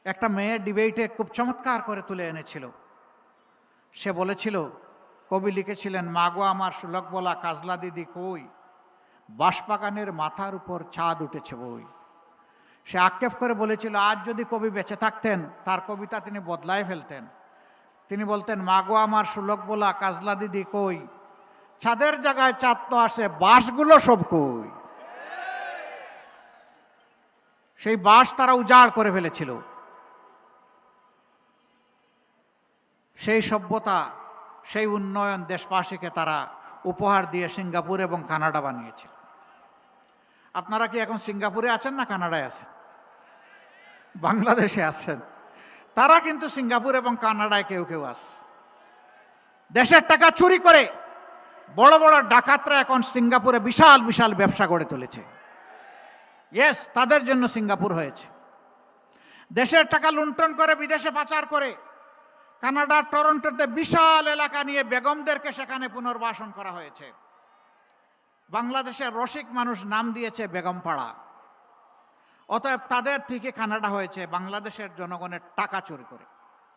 একটা মেয়ে ডিবেটে খুব চমৎকার করে তুলে এনেছিল। সে বলেছিল, কবি লিখেছিলেন, মাগো আমার সুলক বলা কাজলা দিদি কই, বাঁশবাগানের মাথার উপর চাঁদ উঠেছে বই। সে আক্ষেপ করে বলেছিল, আজ যদি কবি বেঁচে থাকতেন তার কবিতা তিনি বদলায় ফেলতেন। তিনি বলতেন, মাগো আমার সুলক বলা কাজলা দিদি কই, ছাদের জায়গায় চাঁদ তো আসে, বাঁশগুলো সব কই। সেই বাঁশ তারা উজাড় করে ফেলেছিল। সেই সভ্যতা, সেই উন্নয়ন দেশবাসীকে তারা উপহার দিয়ে সিঙ্গাপুর এবং কানাডা বানিয়েছিল। আপনারা কি এখন সিঙ্গাপুরে আছেন না কানাডায় আছেন? বাংলাদেশে আছেন। তারা কিন্তু সিঙ্গাপুর এবং কানাডায় কেউ কেউ আছে। দেশের টাকা চুরি করে বড় বড় ডাকাতরা এখন সিঙ্গাপুরে বিশাল বিশাল ব্যবসা গড়ে তুলেছে। ইয়েস, তাদের জন্য সিঙ্গাপুর হয়েছে। দেশের টাকা লুণ্ঠন করে বিদেশে পাচার করে কানাডার টরন্টোতে বিশাল এলাকা নিয়ে বেগমদেরকে সেখানে পুনর্বাসন করা হয়েছে। বাংলাদেশের রসিক মানুষ নাম দিয়েছে বেগমপাড়া। অতএব তাদের ঠিকই কানাডা হয়েছে বাংলাদেশের জনগণের টাকা চুরি করে।